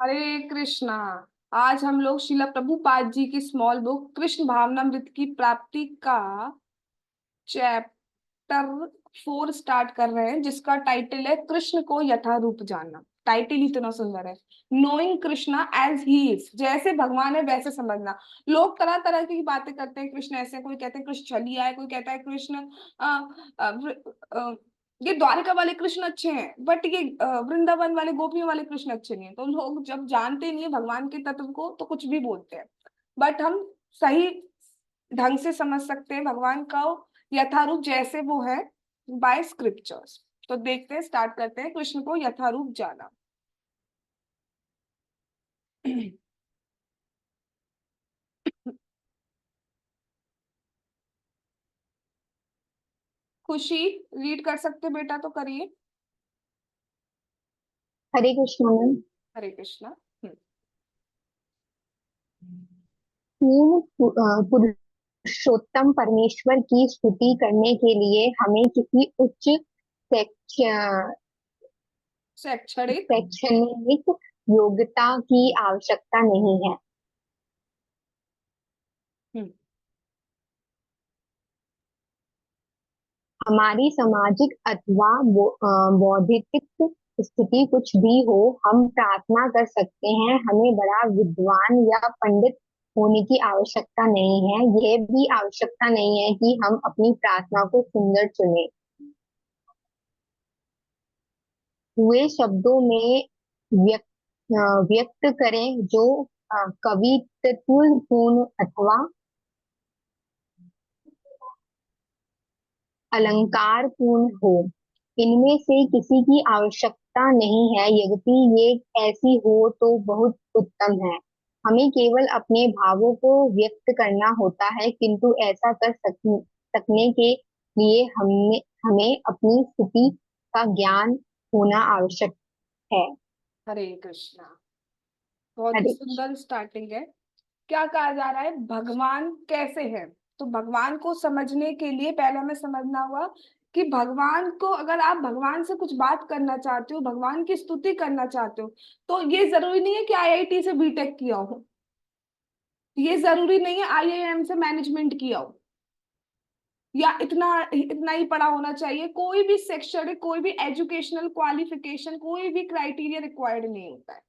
हरे कृष्णा। आज हम लोग श्रीला प्रभुपाद जी की स्मॉल बुक कृष्ण भावनामृत की प्राप्ति का चैप्टर 4 स्टार्ट कर रहे हैं, जिसका टाइटल है कृष्ण को यथारूप जानना। टाइटल ही इतना सुंदर है, knowing Krishna as he is. जैसे भगवान है वैसे समझना। लोग तरह तरह की बातें करते हैं, कृष्ण ऐसे, कोई कहते हैं कृष्ण छलिया है, कोई कहता है कृष्ण अ, अ, वृ- अ, ये द्वारका वाले कृष्ण अच्छे हैं, बट ये वृंदावन वाले गोपियों वाले कृष्ण अच्छे नहीं है। तो लोग जब जानते नहीं है भगवान के तत्व को तो कुछ भी बोलते हैं। बट हम सही ढंग से समझ सकते हैं भगवान का यथारूप जैसे वो है बाय स्क्रिप्चर्स। तो देखते हैं, स्टार्ट करते हैं कृष्ण को यथारूप जाना। खुशी रीड कर सकते बेटा तो करिए। हरे कृष्णा मैम। हरे कृष्णा। पुरुषोत्तम परमेश्वर की स्तुति करने के लिए हमें किसी उच्च शैक्ष- शैक्षणिक। शैक्षणिक योग्यता की आवश्यकता नहीं है। हम्म। हमारी सामाजिक अथवा बौद्धिक स्थिति कुछ भी हो, हम प्रार्थना कर सकते हैं। हमें बड़ा विद्वान या पंडित होने की आवश्यकता नहीं है। यह भी आवश्यकता नहीं है कि हम अपनी प्रार्थना को सुंदर चुनें, हुए शब्दों में व्यक्त व्यक्त करें, जो कवित्वपूर्ण अथवा अलंकार पूर्ण हो। इनमें से किसी की आवश्यकता नहीं है। यद्यपि ये ऐसी हो तो बहुत उत्तम है। हमें केवल अपने भावों को व्यक्त करना होता है, किंतु ऐसा सकने के लिए हमें हमें अपनी स्थिति का ज्ञान होना आवश्यक है। हरे कृष्णा। बहुत ही हरे सुंदर स्टार्टिंग है। क्या कहा जा रहा है, भगवान कैसे है। तो भगवान को समझने के लिए पहले हमें समझना हुआ कि भगवान को, अगर आप भगवान से कुछ बात करना चाहते हो, भगवान की स्तुति करना चाहते हो, तो ये जरूरी नहीं है कि आईआईटी से बीटेक किया हो। ये जरूरी नहीं है आईआईएम से मैनेजमेंट किया हो, या इतना इतना ही पढ़ा होना चाहिए। कोई भी शैक्षणिक, कोई भी एजुकेशनल क्वालिफिकेशन, कोई भी क्राइटेरिया रिक्वायर्ड नहीं होता है।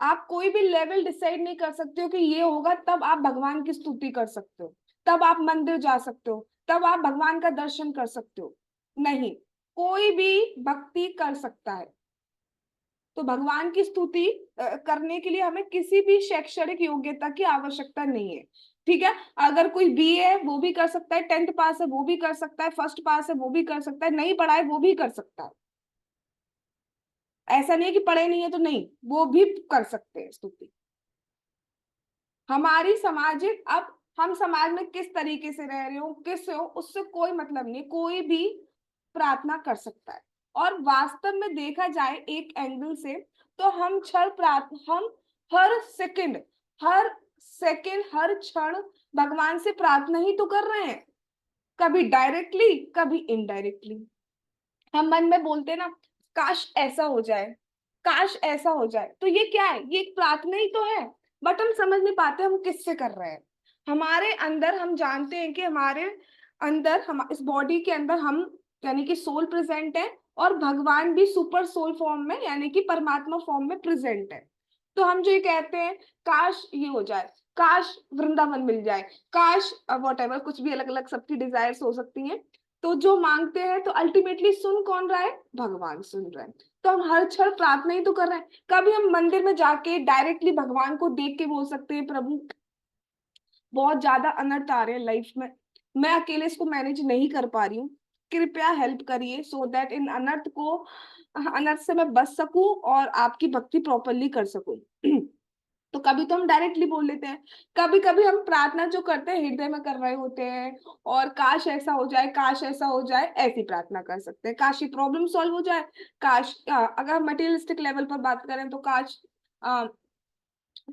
आप कोई भी लेवल डिसाइड नहीं कर सकते हो कि ये होगा तब आप भगवान की स्तुति कर सकते हो, तब आप मंदिर जा सकते हो, तब आप भगवान का दर्शन कर सकते हो। नहीं, कोई भी भक्ति कर सकता है। तो भगवान की स्तुति करने के लिए हमें किसी भी शैक्षणिक योग्यता की आवश्यकता नहीं है। ठीक है, अगर कोई बीए है वो भी कर सकता है, 10th पास है वो भी कर सकता है, फर्स्ट पास है वो भी कर सकता है, नहीं पढ़ा है वो भी कर सकता है। ऐसा नहीं है कि पढ़े नहीं है तो नहीं, वो भी कर सकते हैं स्तुति। हमारी सामाजिक, अब हम समाज में किस तरीके से रह रहे हो, किस हो, उससे कोई मतलब नहीं, कोई भी प्रार्थना कर सकता है। और वास्तव में देखा जाए एक एंगल से, तो हम क्षण प्रार्थना, हम हर सेकंड, हर सेकंड, हर क्षण भगवान से प्रार्थना ही तो कर रहे हैं। कभी डायरेक्टली, कभी इनडायरेक्टली। हम मन में बोलते हैं ना, काश ऐसा हो जाए, काश ऐसा हो जाए। तो ये क्या है, ये एक प्रार्थना ही तो है। बट हम समझ नहीं पाते हम किससे कर रहे हैं। हमारे अंदर, हम जानते हैं कि हमारे अंदर, हम इस बॉडी के अंदर हम यानी कि सोल प्रेजेंट है, और भगवान भी सुपर सोल फॉर्म में यानी कि परमात्मा फॉर्म में प्रेजेंट है। तो हम जो ये कहते हैं, काश ये हो जाए, काश वृंदावन मिल जाए, काश वॉट एवर, कुछ भी अलग अलग सबकी डिजायर्स हो सकती हैं। तो जो मांगते हैं, तो अल्टीमेटली सुन कौन रहा है, भगवान सुन रहा है। तो हम हर क्षण प्रार्थना ही तो कर रहे हैं। कभी हम मंदिर में जाके डायरेक्टली भगवान को देख के बोल सकते हैं, प्रभु बहुत ज्यादा अनर्थ आ रहे हैं लाइफ में, मैं अकेले इसको मैनेज नहीं कर पा रही हूँ, कृपया हेल्प करिए, सो दैट इन अनर्थ को, अनर्थ से मैं बच सकूं और आपकी भक्ति प्रॉपरली कर सकूं। तो कभी तो हम डायरेक्टली बोल लेते हैं, कभी कभी हम प्रार्थना जो करते हैं हृदय में कर रहे होते हैं, और काश ऐसा हो जाए, काश ऐसा हो जाए, ऐसी प्रार्थना कर सकते हैं। काश ये प्रॉब्लम सॉल्व हो जाए, काश अगर हम मटेरियलिस्टिक लेवल पर बात करें तो काश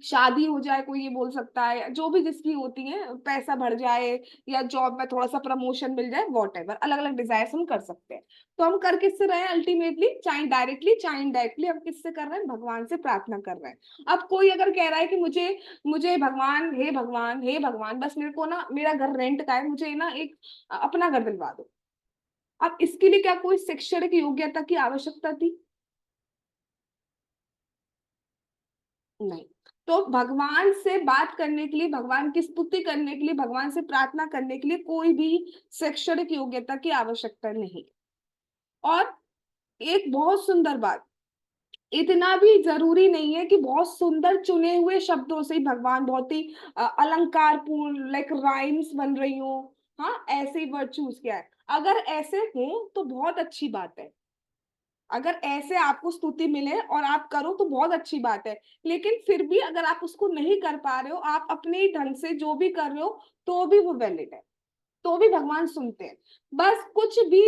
शादी हो जाए, कोई ये बोल सकता है, जो भी जिसकी होती है, पैसा बढ़ जाए या जॉब में थोड़ा सा प्रमोशन मिल जाए, वॉट एवर, अलग अलग डिजायर्स हम कर सकते हैं। तो हम कर किससे रहे हैं अल्टीमेटली, चाहे डायरेक्टली चाहे इनडायरेक्टली, हम किससे कर रहे हैं, भगवान से प्रार्थना कर रहे हैं। अब कोई अगर कह रहा है कि मुझे मुझे भगवान, हे भगवान, हे भगवान, बस मेरे को ना, मेरा घर रेंट का है, मुझे ना एक अपना घर दिलवा दो। अब इसके लिए क्या कोई शैक्षणिक योग्यता की आवश्यकता थी? नहीं। तो भगवान से बात करने के लिए, भगवान की स्तुति करने के लिए, भगवान से प्रार्थना करने के लिए कोई भी शैक्षणिक योग्यता की आवश्यकता नहीं। और एक बहुत सुंदर बात, इतना भी जरूरी नहीं है कि बहुत सुंदर चुने हुए शब्दों से ही भगवान बहुत ही अलंकार पूर्ण, लाइक राइम्स बन रही हो, हाँ, ऐसे ही वर्ड चूज किया है। अगर ऐसे हो तो बहुत अच्छी बात है, अगर ऐसे आपको स्तुति मिले और आप करो तो बहुत अच्छी बात है। लेकिन फिर भी अगर आप उसको नहीं कर पा रहे हो, आप अपने ही ढंग से जो भी कर रहे हो, तो भी वो वैलिड है, तो भी भगवान सुनते हैं। बस कुछ भी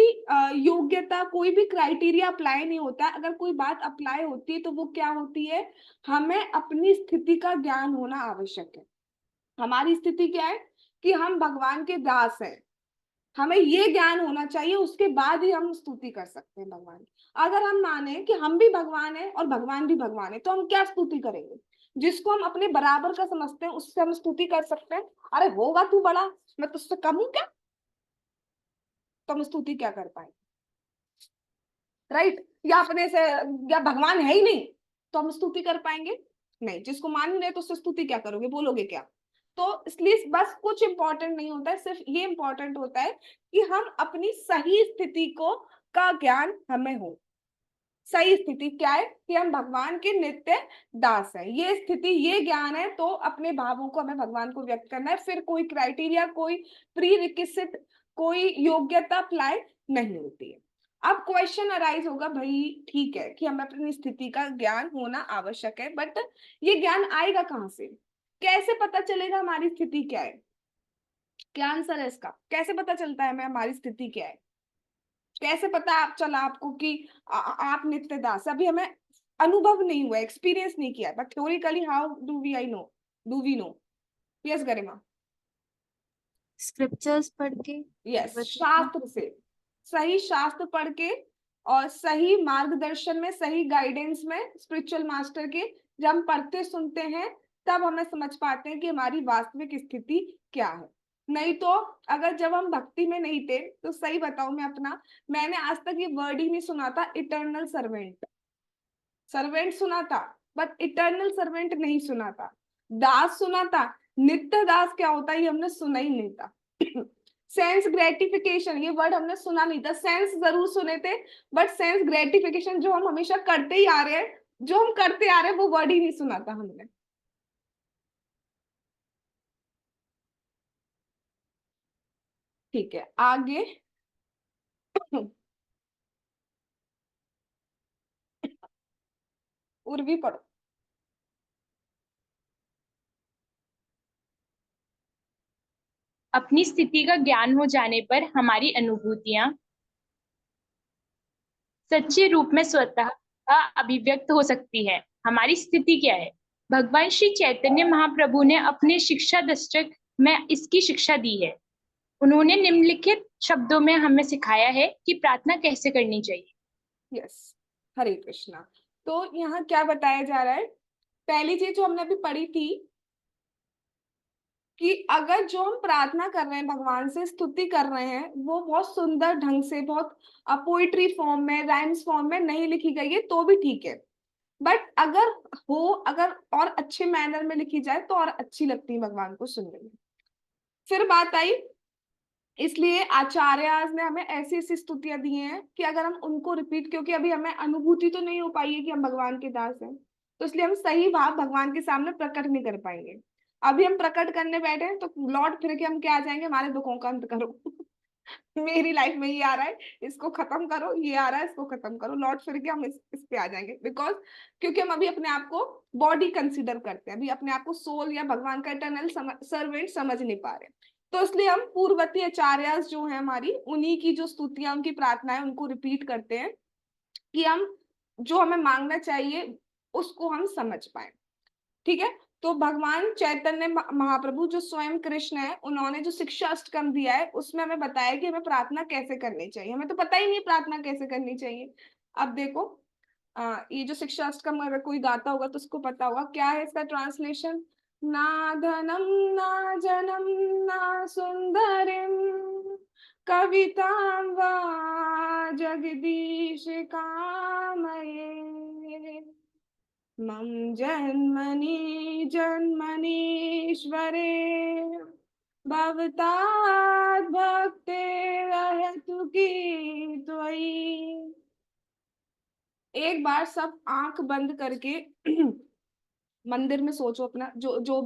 योग्यता, कोई भी क्राइटेरिया अप्लाई नहीं होता। अगर कोई बात अप्लाई होती है तो वो क्या होती है, हमें अपनी स्थिति का ज्ञान होना आवश्यक है। हमारी स्थिति क्या है कि हम भगवान के दास हैं, हमें ये ज्ञान होना चाहिए, उसके बाद ही हम स्तुति कर सकते हैं भगवान की। अगर हम माने कि हम भी भगवान हैं और भगवान भी भगवान है, तो हम क्या स्तुति करेंगे? जिसको हम अपने बराबर का समझते हैं उससे हम स्तुति कर सकते हैं। अरे होगा तू बड़ा, मैं तुझसे कम हूं क्या? तो हम स्तुति क्या कर पाएंगे? राइट? या अपने से, या भगवान है ही नहीं तो हम स्तुति कर पाएंगे? नहीं। जिसको मान ही नहीं तो उससे स्तुति क्या करोगे, बोलोगे क्या? तो इसलिए बस कुछ इंपॉर्टेंट नहीं होता है, सिर्फ ये इंपॉर्टेंट होता है कि हम अपनी सही स्थिति को का ज्ञान हमें हो। सही स्थिति क्या है कि हम भगवान के नित्य दास हैं, ये स्थिति, ये ज्ञान है, तो अपने भावों को हमें भगवान को व्यक्त करना है। फिर कोई क्राइटेरिया, कोई प्री रिक्विजिट, कोई योग्यता अप्लाई नहीं होती है। अब क्वेश्चन अराइज होगा, भाई ठीक है कि हमें अपनी स्थिति का ज्ञान होना आवश्यक है, बट ये ज्ञान आएगा कहाँ से? कैसे पता चलेगा हमारी स्थिति क्या है? क्या आंसर है इसका? कैसे पता चलता है हमें हमारी स्थिति क्या है? कैसे पता आप चला आपको कि आप नित्य दास? अभी हमें अनुभव नहीं हुआ, एक्सपीरियंस नहीं किया, but theoretically how do we I know, do we know? Yes Garima? Scriptures पढ़ के, यस, भगवत गीता। शास्त्र से, सही शास्त्र पढ़ के और सही मार्गदर्शन में, सही गाइडेंस में, स्पिरिचुअल मास्टर के जब हम पढ़ते सुनते हैं, तब हमें समझ पाते हैं कि हमारी वास्तविक स्थिति क्या है। नहीं तो अगर जब हम भक्ति में नहीं थे, तो सही बताऊं मैं अपना, मैंने आज तक ये वर्ड ही नहीं सुना था, इटर्नल सर्वेंट। सर्वेंट सुना था, बट इटर्नल सर्वेंट नहीं सुना था। दास सुना था, नित्य दास क्या होता है ये हमने सुना ही नहीं था। सेंस ग्रेटिफिकेशन, ये वर्ड हमने सुना नहीं था। सेंस जरूर सुने थे, बट सेंस ग्रेटिफिकेशन जो हम हमेशा करते ही आ रहे हैं, जो हम करते आ रहे हैं, वो वर्ड ही नहीं सुना था हमने। ठीक है, आगे। उर्वी पढ़ो। अपनी स्थिति का ज्ञान हो जाने पर हमारी अनुभूतियां सच्चे रूप में स्वतः अभिव्यक्त हो सकती है। हमारी स्थिति क्या है? भगवान श्री चैतन्य महाप्रभु ने अपने शिक्षा दशक में इसकी शिक्षा दी है। उन्होंने निम्नलिखित शब्दों में हमें सिखाया है कि प्रार्थना कैसे करनी चाहिए। यस, हरे कृष्णा। तो यहाँ क्या बताया जा रहा है? पहली चीज जो हमने अभी पढ़ी थी कि अगर जो हम प्रार्थना कर रहे हैं, भगवान से स्तुति कर रहे हैं, वो बहुत सुंदर ढंग से, बहुत पोइट्री फॉर्म में, राइम्स फॉर्म में नहीं लिखी गई है तो भी ठीक है, बट अगर हो, अगर और अच्छे मैनर में लिखी जाए तो और अच्छी लगती है भगवान को सुनने में। फिर बात आई, इसलिए आचार्य ने हमें ऐसी ऐसी स्तुतियां दी हैं कि अगर हम उनको रिपीट, क्योंकि अभी हमें अनुभूति तो नहीं हो पाई है कि हम भगवान के दास हैं, तो इसलिए हम सही भाव भगवान के सामने प्रकट नहीं कर पाएंगे। अभी हम प्रकट करने बैठे हैं तो लौट फिर के हम क्या आ जाएंगे, हमारे दुखों का अंत करो। मेरी लाइफ में ये आ रहा है, इसको खत्म करो, ये आ रहा है, इसको खत्म करो, लौट फिर के हम इस पे आ जाएंगे। बिकॉज क्योंकि हम अभी अपने आप को बॉडी कंसीडर करते हैं, अभी अपने आप को सोल या भगवान का इटर्नल सर्वेंट समझ नहीं पा रहे। तो इसलिए हम पूर्ववर्ती आचार्य जो है हमारी, उन्हीं की जो स्तुतियां, उनकी प्रार्थनाएं, उनको रिपीट करते हैं कि हम जो हमें मांगना चाहिए उसको हम समझ पाए। ठीक है? तो भगवान चैतन्य महाप्रभु जो स्वयं कृष्ण है, उन्होंने जो शिक्षा अष्टकम दिया है उसमें हमें बताया कि हमें प्रार्थना कैसे करनी चाहिए। हमें तो पता ही नहीं प्रार्थना कैसे करनी चाहिए। अब देखो, ये जो शिक्षा अष्टकम अगर कोई गाता होगा तो उसको पता होगा क्या है इसका ट्रांसलेशन। ना धनम ना जनम ना सुंदरिम कवितां वा जगदीश कामये मम जन्मनि जन्मनीश्वरे भवतात् भक्तिर्हेतु की त्वयि। एक बार सब आंख बंद करके मंदिर में सोचो अपना जो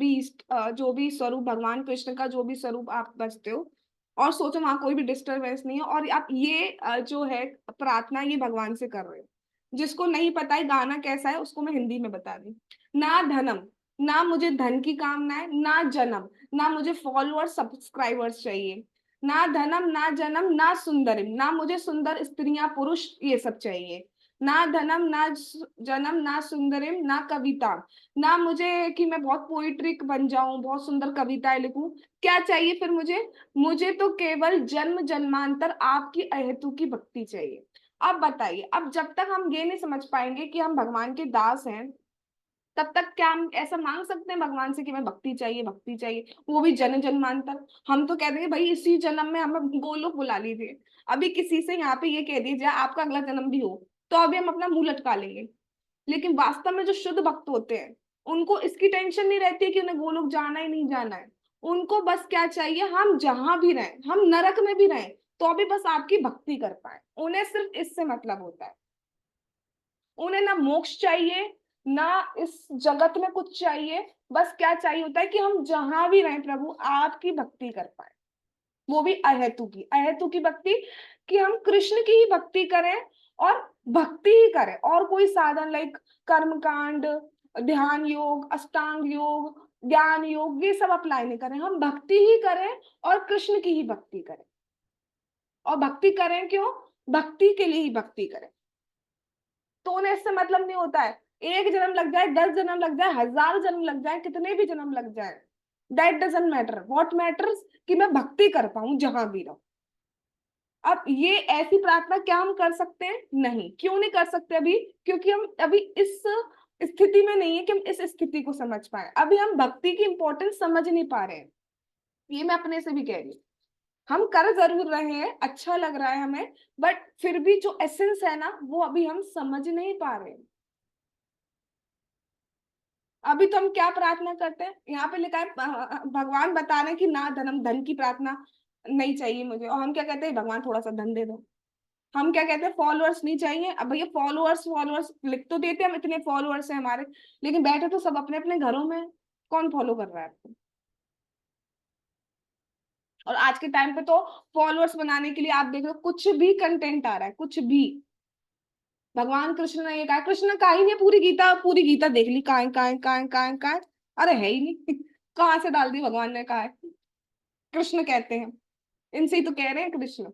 भी स्वरूप भगवान कृष्ण का जो भी स्वरूप आप बसते हो, और सोचो वहां कोई भी डिस्टरबेंस नहीं है, और आप ये जो है प्रार्थना ये भगवान से कर रहे हो। जिसको नहीं पता है गाना कैसा है उसको मैं हिंदी में बता दी। ना धनम, ना मुझे धन की कामना है, ना जन्म, ना मुझे फॉलोअर्स सब्सक्राइबर्स चाहिए, ना धनम ना जन्म ना सुंदरिम, ना मुझे सुंदर स्त्रियां पुरुष ये सब चाहिए, ना धनम ना जन्म ना सुंदरिम ना कविता, ना मुझे कि मैं बहुत पोइट्रिक बन जाऊं, बहुत सुंदर कविताएं लिखूं। क्या चाहिए फिर मुझे? मुझे तो केवल जन्म जन्मांतर आपकी अहेतु की भक्ति चाहिए। अब बताइए, अब जब तक हम ये नहीं समझ पाएंगे कि हम भगवान के दास हैं, तब तक क्या हम ऐसा मांग सकते हैं भगवान से कि मैं भक्ति चाहिए, भक्ति चाहिए, वो भी जन्म जन्मांतर? हम तो कहते हैं भाई इसी जन्म में हमें गोलोक बुला लीजिए। अभी किसी से यहाँ पे ये कह दीजिए आपका अगला जन्म भी हो, तो अभी हम अपना मुंह लटका लेंगे। लेकिन वास्तव में जो शुद्ध भक्त होते हैं, उनको इसकी टेंशन नहीं रहती है कि उन्हें गोलोक जाना ही नहीं जाना है। उनको बस क्या चाहिए, हम जहां भी रहें, हम नरक में भी रहें, तो अभी बस आपकी भक्ति कर पाए। उन्हें सिर्फ इससे मतलब होता है। उन्हें ना मोक्ष चाहिए, ना इस जगत में कुछ चाहिए। बस क्या चाहिए होता है कि हम जहां भी रहें प्रभु आपकी भक्ति कर पाए, वो भी अहेतु की। अहेतु की भक्ति कि हम कृष्ण की ही भक्ति करें, और भक्ति ही करें, और कोई साधन लाइक कर्म कांड, ध्यान योग, अष्टांग योग, ज्ञान योग, ये सब अप्लाई नहीं करें। हम भक्ति ही करें और कृष्ण की ही भक्ति करें। और भक्ति करें क्यों? भक्ति के लिए ही भक्ति करें। तो उन्हें इससे मतलब नहीं होता है एक जन्म लग जाए, 10 जन्म लग जाए, 1000 जन्म लग जाए, कितने भी जन्म लग जाए, that doesn't matter. What matters कि मैं भक्ति कर पाऊं जहां भी रहूं। अब ये ऐसी प्रार्थना क्या हम कर सकते हैं? नहीं। क्यों नहीं कर सकते अभी? क्योंकि हम अभी इस स्थिति में नहीं है कि हम इस स्थिति को समझ पाए। अभी हम भक्ति की इंपॉर्टेंस समझ नहीं पा रहे हैं। ये मैं अपने से भी कह रही हूँ। हम कर जरूर रहे हैं, अच्छा लग रहा है हमें, बट फिर भी जो एसेंस है ना वो अभी हम समझ नहीं पा रहे हैं। अभी तो हम क्या प्रार्थना करते हैं, यहाँ पे लिखा है भगवान बता रहे हैं कि ना धनम, धन की प्रार्थना नहीं चाहिए मुझे, और हम क्या कहते हैं भगवान थोड़ा सा धन दे दो। हम क्या कहते हैं फॉलोअर्स नहीं चाहिए। अब भैया फॉलोअर्स फॉलोअर्स लिख तो देते हम, इतने फॉलोअर्स हैं हमारे, लेकिन बैठे तो सब अपने अपने घरों में हैं। कौन फॉलो कर रहा है आपको? और आज के टाइम पे तो फॉलोअर्स बनाने के लिए आप देख लो कुछ भी कंटेंट आ रहा है, कुछ भी। भगवान कृष्ण ने ये कहा, कृष्ण ने कहा ही नहीं पूरी गीता, पूरी गीता देख ली, कहाँ है, कहाँ है, कहाँ है, कहाँ है, कहाँ है? अरे है ही नहीं। कहाँ से डाल दी भगवान ने? कहा है? कृष्ण कहते हैं, इनसे ही तो कह रहे हैं कृष्ण।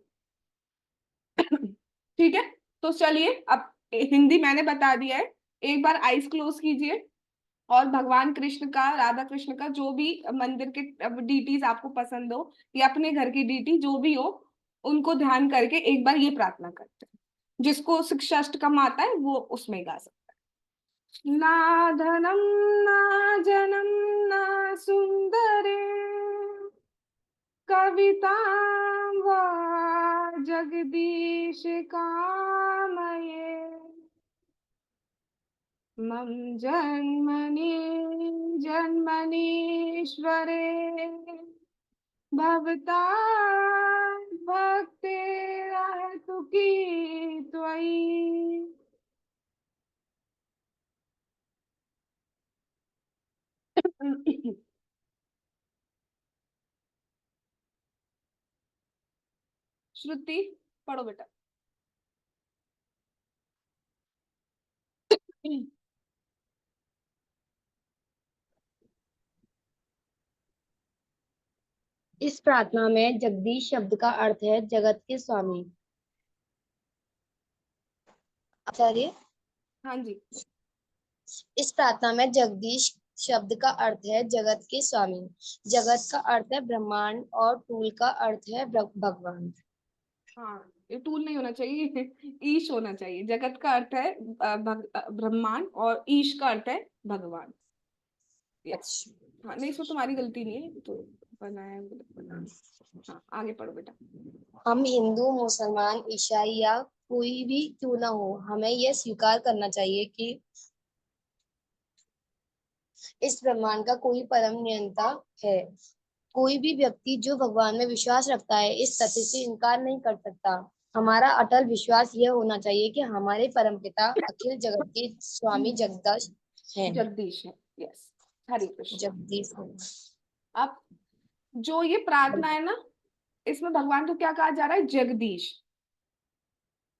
ठीक है, तो चलिए अब हिंदी मैंने बता दिया है। एक बार आईज क्लोज कीजिए, और भगवान कृष्ण का, राधा कृष्ण का जो भी मंदिर के डीटीज आपको पसंद हो, या अपने घर की डीटी जो भी हो, उनको ध्यान करके एक बार ये प्रार्थना करते हैं। जिसको शिक्षाष्टकम आता है वो उसमें गा सकता है। ना धनम ना जनम ना सुंदरे कविता वा जगदीश कामये मम जन्मनि जन्मनीश्वरे भवता भक्तिरहतु की त्वयि। श्रुति पढ़ो बेटा। इस प्रार्थना में जगदीश शब्द का अर्थ है जगत के स्वामी। आचार्य, हाँ जी। इस प्रार्थना में जगदीश शब्द का अर्थ है जगत के स्वामी। जगत का अर्थ है ब्रह्मांड और टूल का अर्थ है भगवान। हाँ, ये टूल नहीं होना चाहिए, ईश होना चाहिए। जगत का अर्थ है ब्रह्मांड, और ईश का अर्थ है भगवान। यस। अच्छा। हाँ, नहीं, इसमें तुम्हारी गलती नहीं है, तो बनाया बना। हाँ, आगे पढ़ो बेटा। हम हिंदू, मुसलमान, ईसाई या कोई भी क्यों ना हो, हमें यह स्वीकार करना चाहिए कि इस ब्रह्मांड का कोई परम नियंता है। कोई भी व्यक्ति जो भगवान में विश्वास रखता है इस तथ्य से इनकार नहीं कर सकता। हमारा अटल विश्वास यह होना चाहिए कि हमारे परमपिता अखिल जगत के स्वामी जगदीश हैं। जगदीश है। यस। हरे कृष्ण। जगदीश हैं। अब जो ये प्रार्थना है ना, इसमें भगवान को क्या कहा जा रहा है? जगदीश।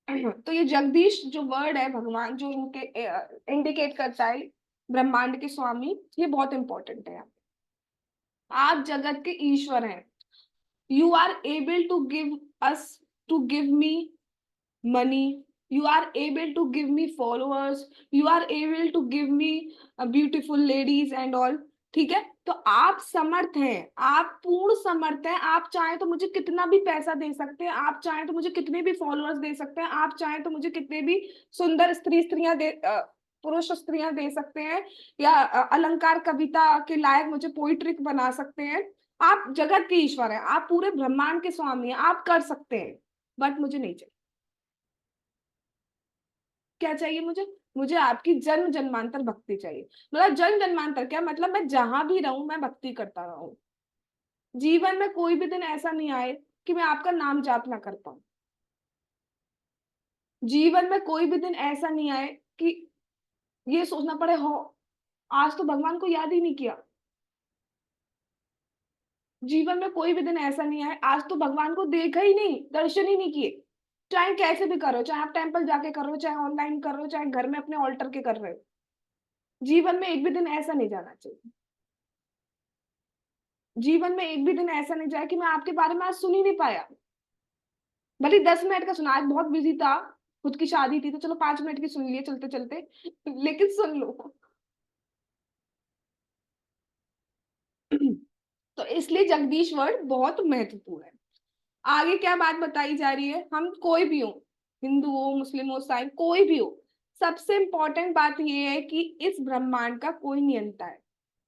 तो ये जगदीश जो वर्ड है, भगवान जो इनके इंडिकेट करता है ब्रह्मांड के स्वामी, ये बहुत इंपॉर्टेंट है। आप जगत के ईश्वर हैं। You are able to give us, to give me money, you are able to give me followers, you are able to give me beautiful ladies and all। ठीक है, तो आप समर्थ हैं, आप पूर्ण समर्थ हैं। आप चाहें तो मुझे कितना भी पैसा दे सकते हैं, आप चाहें तो मुझे कितने भी फॉलोअर्स दे सकते हैं, आप चाहें तो मुझे कितने भी सुंदर स्त्रियां दे, पुरुष स्त्रियां दे सकते हैं, या अलंकार कविता के लायक मुझे पोइट्रिक बना सकते हैं। आप जगत के ईश्वर हैं, आप पूरे ब्रह्मांड के स्वामी हैं, आप कर सकते हैं, बट मुझे नहीं चाहिए। क्या चाहिए मुझे? मुझे आपकी जन्म जन्मांतर भक्ति चाहिए। मतलब जन्म जन्मांतर क्या मतलब? मैं जहां भी रहूं मैं भक्ति करता रहूं। जीवन में कोई भी दिन ऐसा नहीं आए कि मैं आपका नाम जाप ना कर पाऊं। जीवन में कोई भी दिन ऐसा नहीं आए कि ये सोचना पड़े हो आज तो भगवान को याद ही नहीं किया। जीवन में कोई भी दिन ऐसा नहीं आए आज तो भगवान को देखा ही नहीं, दर्शन ही नहीं किए। चाहे कैसे भी करो, चाहे आप टेम्पल जाके कर रहे हो, चाहे ऑनलाइन कर रहे हो, चाहे घर में अपने ऑल्टर के कर रहे हो, जीवन में एक भी दिन ऐसा नहीं जाना चाहिए। जीवन में एक भी दिन ऐसा नहीं जाए कि मैं आपके बारे में आज सुन ही नहीं पाया। भले 10 मिनट का सुना, आज बहुत बिजी था, खुद की शादी थी, तो चलो 5 मिनट की सुन लिए चलते चलते, लेकिन सुन लो। तो इसलिए जगदीश वर्ड बहुत महत्वपूर्ण है। आगे क्या बात बताई जा रही है? हम कोई भी हो, हिंदू हो, मुस्लिम हो, साई, कोई भी हो, सबसे इंपॉर्टेंट बात यह है कि इस ब्रह्मांड का कोई नियंता है।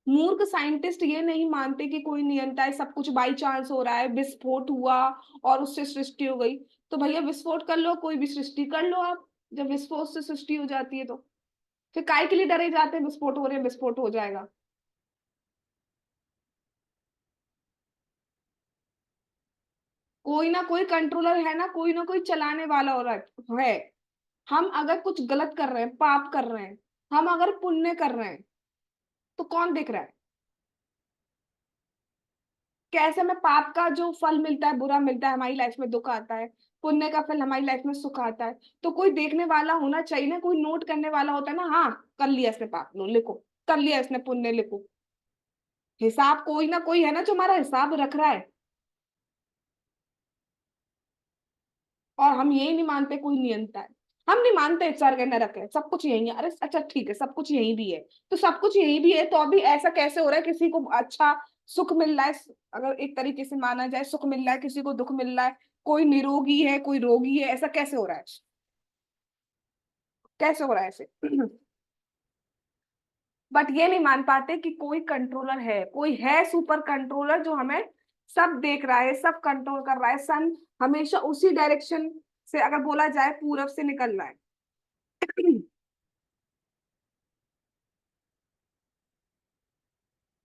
मूर्ख साइंटिस्ट ये नहीं मानते कि कोई नियंता है, सब कुछ बाई चांस हो रहा है, विस्फोट हुआ और उससे सृष्टि हो गई। तो भैया विस्फोट कर लो, कोई भी सृष्टि कर लो आप। जब विस्फोट से सृष्टि हो जाती है तो फिर काय के लिए डरे जाते हैं? विस्फोट हो रहे हैं, विस्फोट हो जाएगा। कोई ना कोई कंट्रोलर है ना, कोई ना कोई चलाने वाला हो रहा है। हम अगर कुछ गलत कर रहे हैं, पाप कर रहे हैं, हम अगर पुण्य कर रहे हैं, तो कौन देख रहा है? कैसे हमें पाप का जो फल मिलता है, बुरा मिलता है, हमारी लाइफ में दुख आता है, पुण्य का फल हमारी लाइफ में सुख आता है, तो कोई देखने वाला होना चाहिए ना, कोई नोट करने वाला होता है ना। हाँ, कर लिया इसने पाप, लो लिखो, कर लिया इसने पुण्य, लिखो। हिसाब कोई ना कोई है ना जो हमारा हिसाब रख रहा है। और हम यही नहीं मानते कोई नियंता है। हम नहीं मानते स्वर्ग है नरक है, सब कुछ यही है। अरे अच्छा ठीक है, सब कुछ यही भी है, तो सब कुछ यही भी है तो अभी ऐसा कैसे हो रहा है किसी को अच्छा सुख मिल रहा है? अगर एक तरीके से माना जाए, सुख मिल रहा है, किसी को दुख मिल रहा है, कोई निरोगी है, कोई रोगी है, ऐसा कैसे हो रहा है? कैसे हो रहा है ऐसे? बट ये नहीं मान पाते कि कोई कंट्रोलर है, कोई है सुपर कंट्रोलर जो हमें सब देख रहा है, सब कंट्रोल कर रहा है। सन हमेशा उसी डायरेक्शन से, अगर बोला जाए, पूरब से निकल रहा है।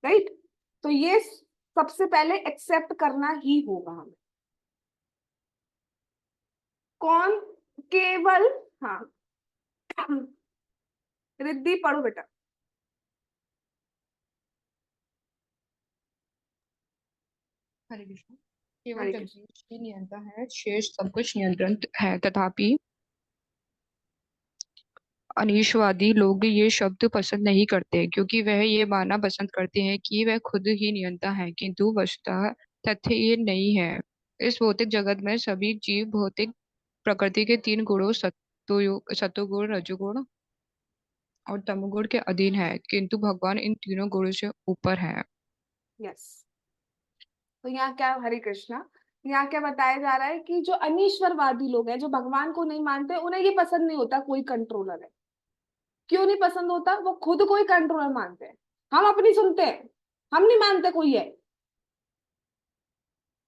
राइट? तो ये सबसे पहले एक्सेप्ट करना ही होगा हमें। कौन? केवल, हाँ, रिद्धि पढ़ो बेटा। हरे कृष्ण। केवल हरे कृष्ण। जगदीश ही नियंता है, शेष सब कुछ नियंत्रण है। तथापि अनिशवादी लोग ये शब्द पसंद नहीं करते, क्योंकि वह ये मानना पसंद करते हैं कि वह खुद ही नियंता है, किंतु वस्तुतः तथ्य ये नहीं है। इस भौतिक जगत में सभी जीव भौतिक प्रकृति के तीन गुणों, सत्वगुण, रजोगुण और तमोगुण के अधीन है, किंतु भगवान इन तीनों गुणों से ऊपर है। यस। तो यहाँ क्या, हरे कृष्णा, यहाँ क्या बताया जा रहा है कि जो अनीश्वरवादी लोग हैं, जो भगवान को नहीं मानते, उन्हें ये पसंद नहीं होता कोई कंट्रोलर है। क्यों नहीं पसंद होता? वो खुद को ही कंट्रोलर मानते हैं। हम अपनी सुनते हैं, हम नहीं मानते कोई है,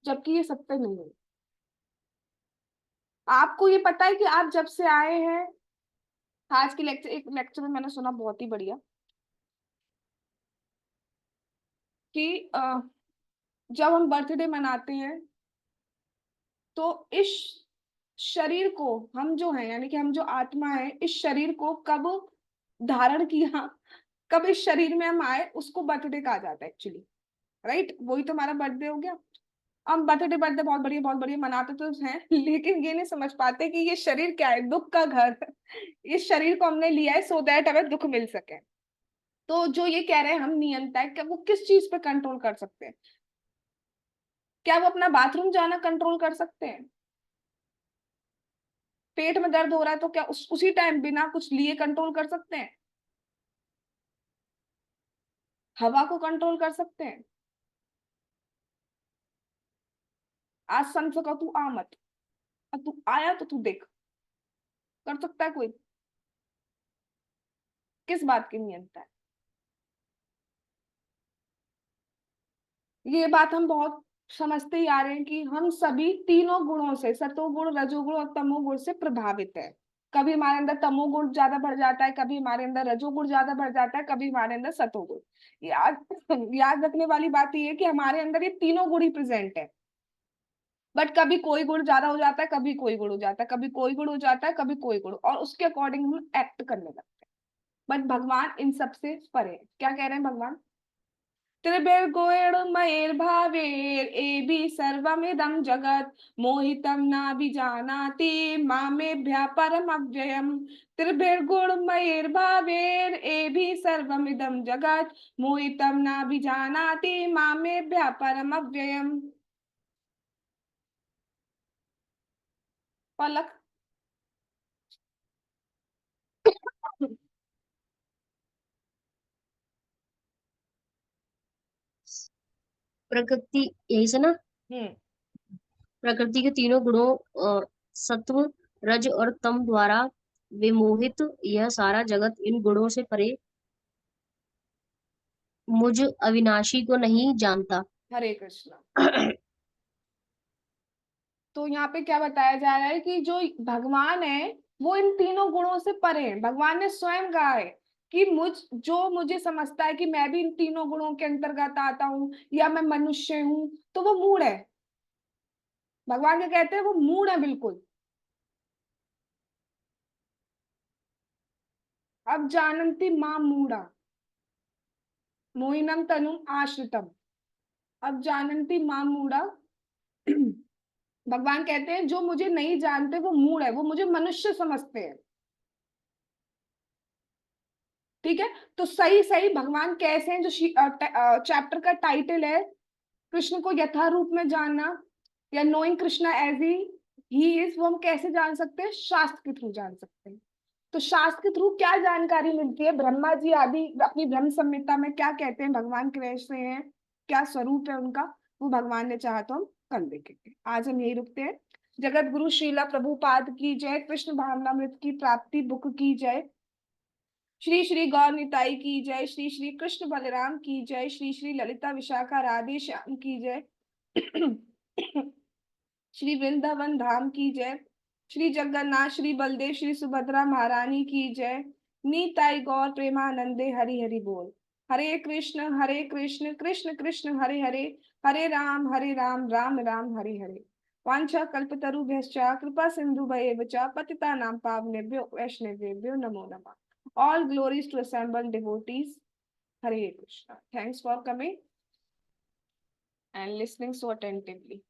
जबकि ये सत्य नहीं है। आपको ये पता है कि आप जब से आए हैं, आज के लेक्चर, एक लेक्चर में मैंने सुना बहुत ही बढ़िया, कि जब हम बर्थडे मनाते हैं तो इस शरीर को, हम जो है यानी कि हम जो आत्मा है, इस शरीर को कब धारण किया, कब इस शरीर में हम आए, उसको बर्थडे कहा जाता है एक्चुअली। राइट, वही तो हमारा बर्थडे हो गया। हम बर्थडे बर्थडे बहुत बढ़िया मनाते तो हैं, लेकिन ये नहीं समझ पाते कि ये शरीर क्या है, दुख का घर। इस शरीर को हमने लिया है सो दैट हमें दुख मिल सके। तो जो ये कह रहे हैं हम नियंता है, क्या वो किस चीज पे कंट्रोल कर सकते हैं? क्या वो अपना बाथरूम जाना कंट्रोल कर सकते हैं? पेट में दर्द हो रहा है तो क्या उसी टाइम बिना कुछ लिए कंट्रोल कर सकते हैं? हवा को कंट्रोल कर सकते हैं? आज संत का तू आ मत, अब तू आया तो तू देख, कर सकता है कोई? किस बात की नियंता है? ये बात हम बहुत समझते ही आ रहे हैं कि हम सभी तीनों गुणों से, सतोगुण, रजोगुण और तमोगुण से प्रभावित है। कभी हमारे अंदर तमोगुण ज्यादा बढ़ जाता है, कभी हमारे अंदर रजोगुण ज्यादा बढ़ जाता है, कभी हमारे अंदर सतोगुण। याद याद रखने वाली बात ये है कि हमारे अंदर ये तीनों गुण ही प्रेजेंट है, बट कभी कोई गुण ज्यादा हो जाता है, कभी कोई गुण हो जाता है, कभी कोई गुण हो जाता है, कभी कोई गुण, और उसके अकॉर्डिंग हम एक्ट करने लगते हैं। बट भगवान इन सबसे परे है। क्या कह रहे हैं भगवान? त्रिभिर्गुणमयैर्भावैर् एभिः सर्वमिदं जगत् मोहितं नाभिजानाति मामेभ्यः परमव्ययम्। त्रिभिर्गुणमयैर्भावैर् एभिः सर्वमिदं जगत् मोहितं नाभिजानाति मामेभ्यः परमव्ययम्। पलक। प्रकृति, यही से ना, हम्म। प्रकृति के तीनों गुणों सत्व, रज और तम द्वारा विमोहित यह सारा जगत इन गुणों से परे मुझ अविनाशी को नहीं जानता। हरे कृष्णा। तो यहाँ पे क्या बताया जा रहा है कि जो भगवान है वो इन तीनों गुणों से परे है। भगवान ने स्वयं कहा है कि जो मुझे समझता है कि मैं भी इन तीनों गुणों के अंतर्गत आता हूँ या मैं मनुष्य हूँ, तो वो मूढ़ है। भगवान क्या कहते हैं? वो मूढ़ है बिल्कुल। अब जानन्ति मां मूढ़ा मोहिनम तनु आश्रितम। अब जानन्ति मां मूढ़ा। भगवान कहते हैं जो मुझे नहीं जानते वो मूढ़ है, वो मुझे मनुष्य समझते हैं। ठीक है, तो सही सही भगवान कैसे हैं, जो चैप्टर का टाइटल है कृष्ण को यथा रूप में जानना या knowing Krishna as he is, वो हम कैसे जान सकते हैं? शास्त्र के थ्रू जान सकते हैं। तो शास्त्र के थ्रू क्या जानकारी मिलती है? ब्रह्मा जी आदि अपनी ब्रह्म संहिता में क्या कहते हैं भगवान कैसे हैं, क्या स्वरूप है उनका, वो भगवान ने चाहा तो हम कल देखेंगे। आज हम यही रुकते हैं। जगत गुरु श्रीला प्रभुपाद की जय। कृष्ण भावनामृत की प्राप्ति बुक की जय। श्री श्री गौर निताई की जय। श्री श्री कृष्ण बलराम की जय। श्री श्री ललिता विशाखा राधे श्याम की जय। श्री वृंदावन धाम की जय। श्री जगन्नाथ, श्री बलदेव, श्री सुभद्रा महारानी की जय। नीताई गौर प्रेमानंदे हरि हरि बोल। हरे कृष्ण कृष्ण कृष्ण हरे हरे, हरे राम राम राम हरे हरे। वांछा कल्पतरुभ्यश्च कृपा सिंधुभ्येव च पतितानां पावनेभ्यो वैष्णवेभ्यो नमो नमः। All glories to assembled devotees. Hare Krishna. Thanks for coming and listening so attentively.